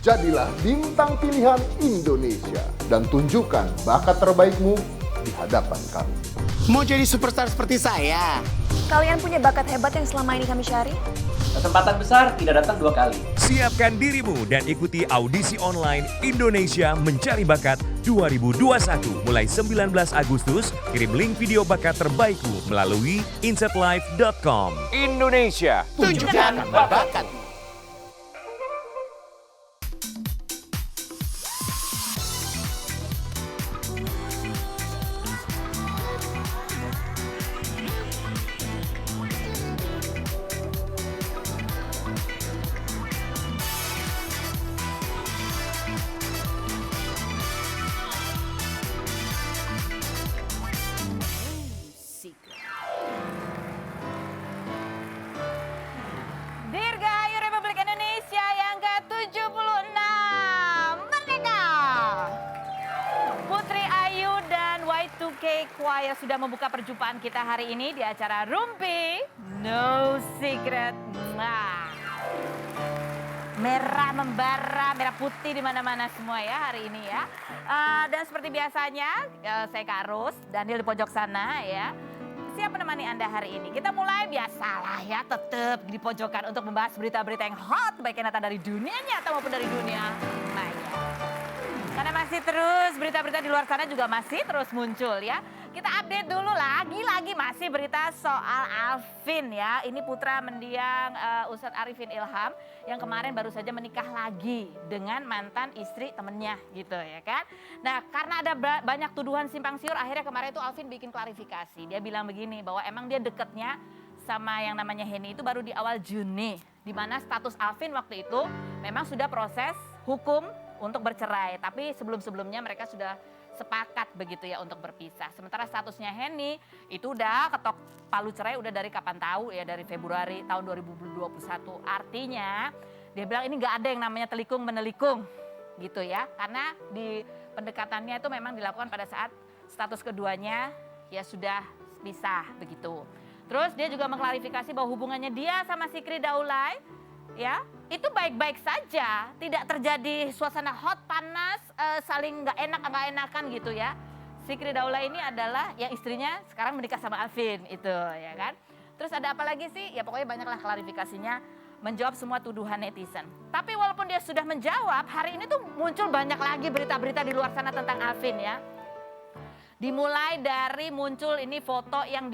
Jadilah bintang pilihan Indonesia dan tunjukkan bakat terbaikmu di hadapan kami. Mau jadi superstar seperti saya? Kalian punya bakat hebat yang selama ini kami cari? Kesempatan besar tidak datang 2 kali. Siapkan dirimu dan ikuti audisi online Indonesia Mencari Bakat 2021 mulai 19 Agustus. Kirim link video bakat terbaikmu melalui insetlife.com. Indonesia, Tunjukkan bakatmu. Dirgahayu Republik Indonesia yang ke-76 Merdeka! Putri Ayu dan Y2K Choir sudah membuka perjumpaan kita hari ini di acara Rumpi No Secret. Merah membara, merah putih di mana-mana semua ya hari ini ya. Dan seperti biasanya saya Kak Ros, Daniel di pojok sana ya. Siapa menemani Anda hari ini? Kita mulai biasalah ya, tetap di pojokan untuk membahas berita-berita yang hot, baik yang datang dari dunia nyata maupun dari dunia maya. Karena masih terus berita-berita di luar sana juga masih terus muncul ya. Kita update dulu lagi masih berita soal Alvin ya. Ini putra mendiang Ustadz Arifin Ilham yang kemarin baru saja menikah lagi dengan mantan istri temennya gitu ya kan. Nah karena ada banyak tuduhan simpang siur, akhirnya kemarin itu Alvin bikin klarifikasi. Dia bilang begini bahwa emang dia deketnya sama yang namanya Henny itu baru di awal Juni. Di mana status Alvin waktu itu memang sudah proses hukum untuk bercerai. Tapi sebelum-sebelumnya mereka sudah sepakat begitu ya untuk berpisah. Sementara statusnya Henny itu udah ketok palu cerai udah dari kapan tahu ya, dari Februari tahun 2021. Artinya dia bilang ini nggak ada yang namanya telikung menelikung gitu ya. Karena di pendekatannya itu memang dilakukan pada saat status keduanya ya sudah pisah begitu. Terus dia juga mengklarifikasi bahwa hubungannya dia sama Sikri Daulay ya itu baik-baik saja, tidak terjadi suasana hot panas, saling nggak enakan gitu ya. Sikri Daulay ini adalah yang istrinya sekarang menikah sama Alvin itu ya kan. Terus ada apa lagi sih? Ya pokoknya banyaklah klarifikasinya menjawab semua tuduhan netizen. Tapi walaupun dia sudah menjawab, hari ini tuh muncul banyak lagi berita-berita di luar sana tentang Alvin ya. Dimulai dari muncul ini foto yang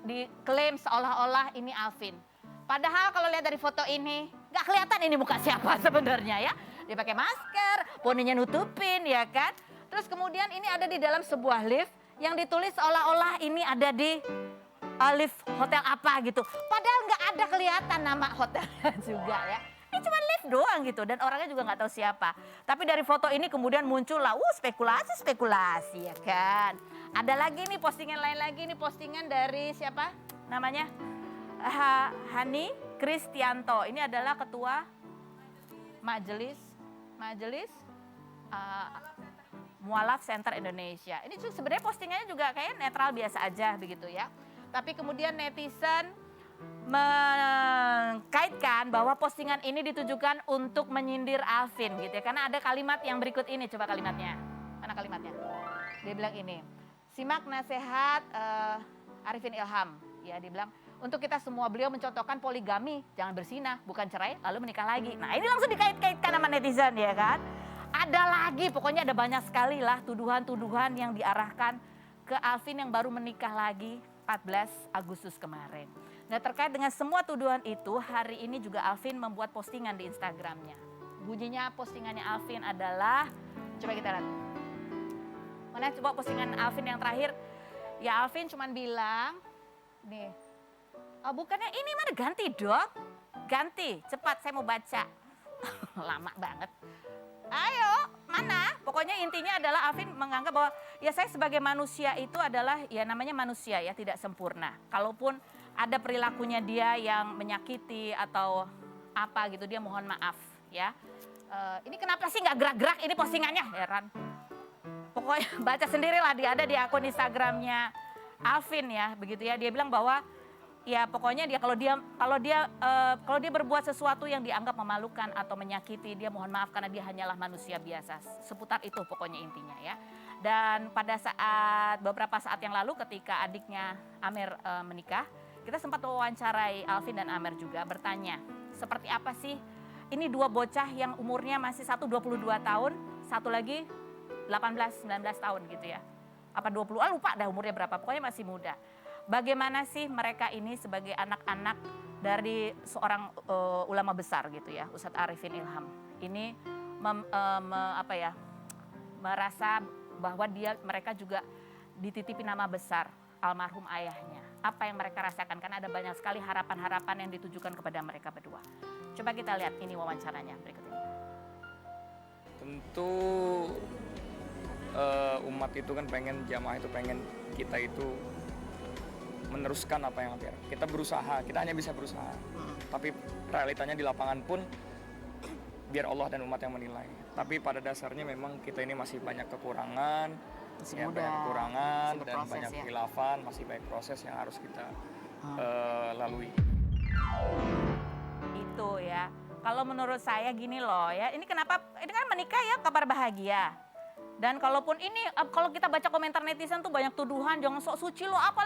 diklaim seolah-olah ini Alvin. Padahal kalau lihat dari foto ini nggak kelihatan ini muka siapa sebenarnya ya. Dia pakai masker, poninya nutupin ya kan. Terus kemudian ini ada di dalam sebuah lift yang ditulis seolah-olah ini ada di lift hotel apa gitu. Padahal nggak ada kelihatan nama hotelnya juga ya. Ini cuma lift doang gitu dan orangnya juga nggak tahu siapa. Tapi dari foto ini kemudian muncul lah spekulasi ya kan. Ada lagi nih postingan lain lagi, ini postingan dari siapa namanya? Hani Kristianto. Ini adalah ketua Majelis Mualaf Center Indonesia. Ini sebenarnya postingannya juga kayak netral biasa aja begitu ya. Tapi kemudian netizen mengkaitkan bahwa postingan ini ditujukan untuk menyindir Alvin gitu ya. Karena ada kalimat yang berikut ini, coba kalimatnya. Mana kalimatnya? Dia bilang ini, simak nasihat Arifin Ilham. Ya, dia bilang, untuk kita semua beliau mencontohkan poligami, jangan bersinah, bukan cerai lalu menikah lagi. Nah ini langsung dikait-kaitkan sama netizen ya kan. Ada lagi, pokoknya ada banyak sekali lah tuduhan-tuduhan yang diarahkan ke Alvin yang baru menikah lagi 14 Agustus kemarin. Nah terkait dengan semua tuduhan itu, hari ini juga Alvin membuat postingan di Instagramnya. Bunyinya postingannya Alvin adalah, coba kita lihat. Mana coba postingan Alvin yang terakhir. Ya Alvin cuman bilang, nih. Oh, bukannya ini mana ganti dok, ganti cepat saya mau baca. Lama banget. Ayo mana? Pokoknya intinya adalah Alvin menganggap bahwa ya saya sebagai manusia itu adalah ya namanya manusia ya tidak sempurna. Kalaupun ada perilakunya dia yang menyakiti atau apa gitu dia mohon maaf ya. Ini kenapa sih nggak gerak-gerak ini postingannya heran. Pokoknya baca sendirilah dia ada di akun Instagramnya Alvin ya begitu ya. Dia bilang bahwa ya pokoknya dia kalau dia berbuat sesuatu yang dianggap memalukan atau menyakiti, dia mohon maaf karena dia hanyalah manusia biasa. Seputar itu pokoknya intinya ya. Dan pada beberapa saat yang lalu ketika adiknya Amer menikah, kita sempat wawancarai Alvin dan Amer juga, bertanya seperti apa sih ini dua bocah yang umurnya masih satu 22 tahun, satu lagi 18-19 tahun gitu ya. Apa 20, lupa dah umurnya berapa, pokoknya masih muda. Bagaimana sih mereka ini sebagai anak-anak dari seorang ulama besar gitu ya, Ustadz Arifin Ilham. Ini merasa bahwa mereka juga dititipi nama besar almarhum ayahnya. Apa yang mereka rasakan, karena ada banyak sekali harapan-harapan yang ditujukan kepada mereka berdua. Coba kita lihat ini wawancaranya berikut ini. Tentu umat itu kan pengen, jamaah itu pengen kita itu meneruskan apa yang kita berusaha, kita hanya bisa berusaha. Tapi realitanya di lapangan pun biar Allah dan umat yang menilai. Tapi pada dasarnya memang kita ini masih banyak kekurangan, banyak kekurangan dan banyak khilafan, masih banyak proses yang harus kita lalui. Itu ya. Kalau menurut saya gini loh ya, ini kan menikah ya kabar bahagia. Dan kalaupun ini, kalau kita baca komentar netizen tuh banyak tuduhan, jangan sok suci lo apa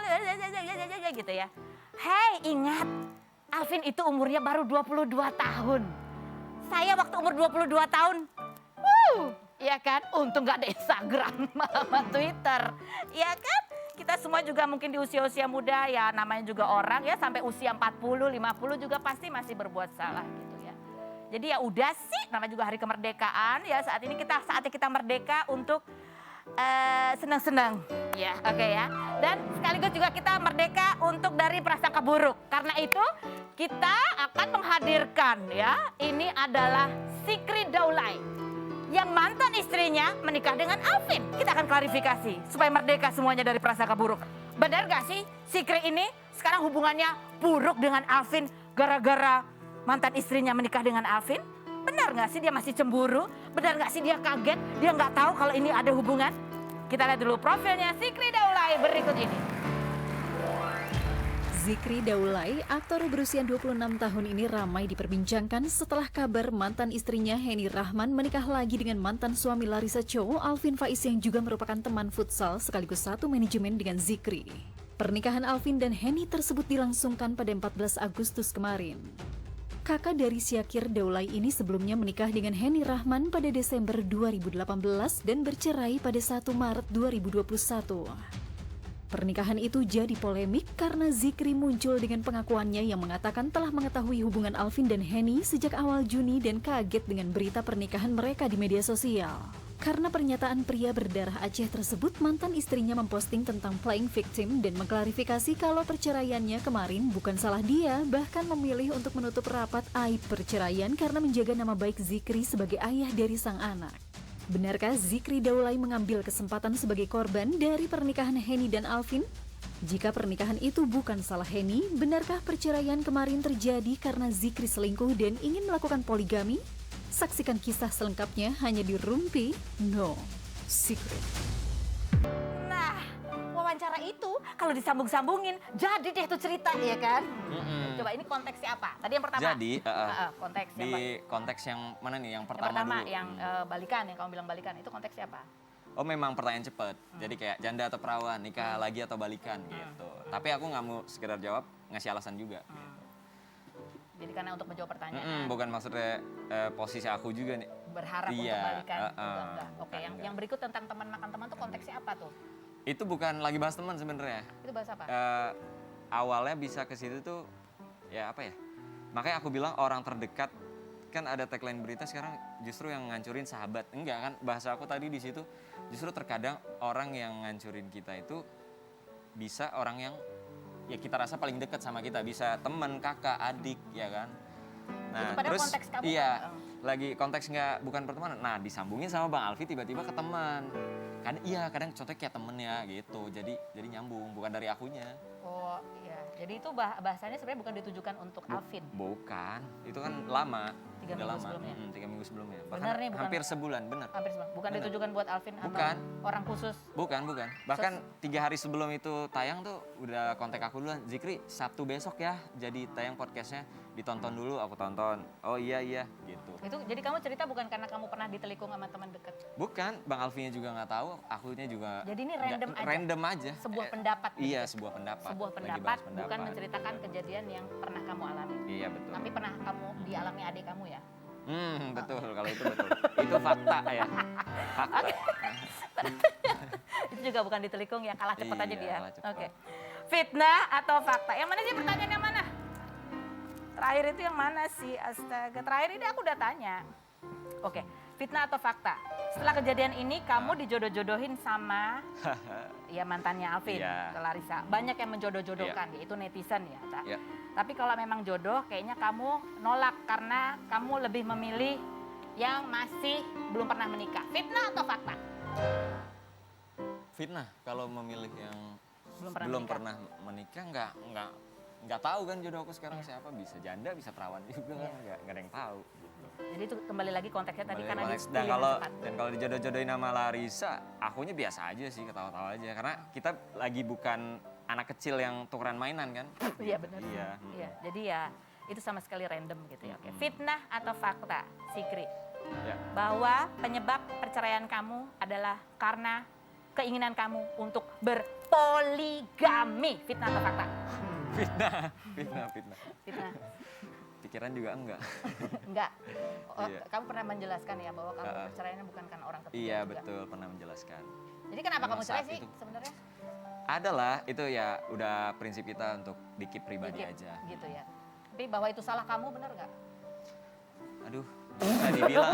gitu ya. Hei, ingat, Alvin itu umurnya baru 22 tahun. Saya waktu umur 22 tahun, ya kan, untung gak ada Instagram sama Twitter, ya kan. Kita semua juga mungkin di usia-usia muda ya, namanya juga orang ya, sampai usia 40, 50 juga pasti masih berbuat salah gitu ya. Jadi ya udah sih, namanya juga hari kemerdekaan ya, saatnya kita merdeka untuk senang-senang ya, oke ya. Dan sekaligus juga kita merdeka untuk dari prasangka buruk. Karena itu kita akan menghadirkan ya, ini adalah Zikri Daulay yang mantan istrinya menikah dengan Alvin. Kita akan klarifikasi supaya merdeka semuanya dari prasangka buruk. Benar gak sih Zikri ini sekarang hubungannya buruk dengan Alvin gara-gara mantan istrinya menikah dengan Alvin? Benar nggak sih dia masih cemburu? Benar nggak sih dia kaget? Dia nggak tahu kalau ini ada hubungan? Kita lihat dulu profilnya Zikri Daulay berikut ini. Zikri Daulay, aktor berusia 26 tahun ini ramai diperbincangkan setelah kabar mantan istrinya Henny Rahman menikah lagi dengan mantan suami Larissa Chow, Alvin Faiz yang juga merupakan teman futsal sekaligus satu manajemen dengan Zikri. Pernikahan Alvin dan Henny tersebut dilangsungkan pada 14 Agustus kemarin. Kakak dari Syakir Daulay ini sebelumnya menikah dengan Henny Rahman pada Desember 2018 dan bercerai pada 1 Maret 2021. Pernikahan itu jadi polemik karena Zikri muncul dengan pengakuannya yang mengatakan telah mengetahui hubungan Alvin dan Henny sejak awal Juni dan kaget dengan berita pernikahan mereka di media sosial. Karena pernyataan pria berdarah Aceh tersebut, mantan istrinya memposting tentang playing victim dan mengklarifikasi kalau perceraiannya kemarin bukan salah dia, bahkan memilih untuk menutup rapat aib perceraian karena menjaga nama baik Zikri sebagai ayah dari sang anak. Benarkah Zikri Daulay mengambil kesempatan sebagai korban dari pernikahan Henny dan Alvin? Jika pernikahan itu bukan salah Henny, benarkah perceraian kemarin terjadi karena Zikri selingkuh dan ingin melakukan poligami? Saksikan kisah selengkapnya hanya di Rumpi No Secret. Nah, wawancara itu kalau disambung-sambungin jadi deh tuh cerita ya kan? Coba ini konteksnya apa? Tadi yang pertama. Jadi konteksnya di apa? konteks yang mana nih? Yang pertama, yang pertama dulu. yang balikan, yang kamu bilang balikan itu konteksnya apa? Oh memang pertanyaan cepat. Jadi kayak janda atau perawan, nikah lagi atau balikan gitu. Tapi aku nggak mau sekedar jawab, ngasih alasan juga. Gitu. Jadi karena untuk menjawab pertanyaan. Bukan maksudnya posisi aku juga nih. Berharap untuk balikan. Enggak. Oke, enggak. yang berikut tentang teman makan teman tuh konteksnya apa tuh? Itu bukan lagi bahas teman sebenarnya. Itu bahas apa? Awalnya bisa ke situ tuh ya apa ya? Makanya aku bilang orang terdekat, kan ada tagline berita sekarang justru yang ngancurin sahabat. Enggak kan, bahasa aku tadi di situ justru terkadang orang yang ngancurin kita itu bisa orang yang ya kita rasa paling dekat sama kita, bisa teman, kakak, adik, ya kan. Nah, itu terus konteks kamu iya, kan? lagi konteks bukan pertemanan. Nah, disambungin sama Bang Alfi tiba-tiba ke teman. Kadang contohnya kayak temen ya gitu. Jadi nyambung, bukan dari akunya. Oh iya, jadi itu bahasanya sebenarnya bukan ditujukan untuk Alvin. Bukan, itu kan lama. 3 Udah minggu lama. sebelumnya. 3 minggu sebelumnya. Bahkan Benar nih, bukan- hampir sebulan, benar. Hampir semua. Bukan Benar. ditujukan buat Alvin sama Bukan. orang khusus. Bukan. Bahkan 3 hari sebelum itu tayang tuh udah kontak aku duluan. Zikri, Sabtu besok ya jadi tayang podcastnya. Ditonton dulu, aku tonton. Oh iya gitu. Itu jadi kamu cerita bukan karena kamu pernah ditelikung sama teman dekat. Bukan, Bang Alfinya juga nggak tahu, akunya juga. Jadi ini nggak- random aja. aja. Sebuah pendapat. Iya, gitu. sebuah pendapat. Sebuah Lagi pendapat, bahas bukan pendapat. menceritakan kejadian yang pernah kamu alami. Iya betul. Tapi pernah kamu dialami adik kamu ya. Betul, kalau itu betul. Itu fakta ya. Fakta. Itu juga bukan ditelikung ya, kalah cepet aja Iya, dia. kalah cepet. Oke. Fitnah atau fakta? Yang mana sih pertanyaan yang mana? Terakhir itu yang mana sih? Astaga, terakhir ini aku udah tanya. Oke, fitnah atau fakta? Setelah kejadian ini kamu dijodoh-jodohin sama ya mantannya Alvin, Iya. Larissa. Banyak yang menjodoh-jodohkan, yaitu netizen ya. Iya. Tapi kalau memang jodoh, kayaknya kamu nolak karena kamu lebih memilih yang masih belum pernah menikah. Fitnah atau fakta? Fitnah kalau memilih yang Belum pernah pernah menikah nggak tahu kan jodoh aku sekarang siapa, bisa janda bisa perawan juga kan nggak ada yang tahu gitu. Jadi itu kembali lagi konteksnya tadi Kembali karena konteks. pilihan cepat. Dan kalau dijodoh-jodohin sama Larissa, akunya biasa aja sih, ketawa-tawa aja karena kita lagi bukan anak kecil yang tukeran mainan kan. Iya benar. Iya. Iya, jadi ya itu sama sekali random gitu ya. Oke. Fitnah atau fakta, Zikri? Ya. Bahwa penyebab perceraian kamu adalah karena keinginan kamu untuk berpoligami. Fitnah atau fakta? Fitnah. Fitnah. Pikiran juga enggak. Enggak. Oh, Iya. kamu pernah menjelaskan ya bahwa kamu perceraiannya bukan karena orang ketiga Iya juga. betul, pernah menjelaskan. Jadi kenapa Memang kamu cerai saat sih itu. sebenarnya? Adalah itu ya udah prinsip kita untuk dikip pribadi Dikit, aja. Gitu ya. Tapi bahwa itu salah kamu benar nggak? Aduh, nggak dibilang.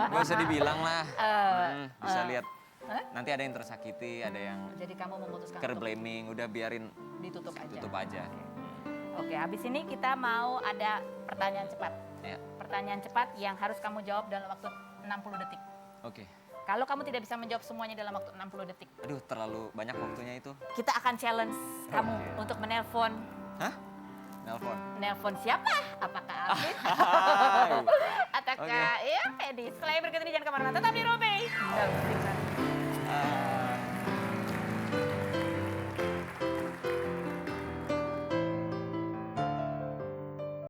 Gak usah dibilang lah. Bisa lihat. Nanti ada yang tersakiti, ada yang Jadi kamu memutuskan care untuk blaming, udah biarin ditutup aja. tutup aja. Oke, habis ini kita mau ada pertanyaan cepat. Ya. Pertanyaan cepat yang harus kamu jawab dalam waktu 60 detik. Oke. Kalau kamu tidak bisa menjawab semuanya dalam waktu 60 detik, Aduh, terlalu banyak waktunya itu. kita akan challenge kamu Oke. untuk menelpon. Hah? Nelpon. Nelpon siapa? Apakah Alvin? Ataukah ya Edi? Setelah yang berikut ini jangan kemana-mana, tetap di Ruby.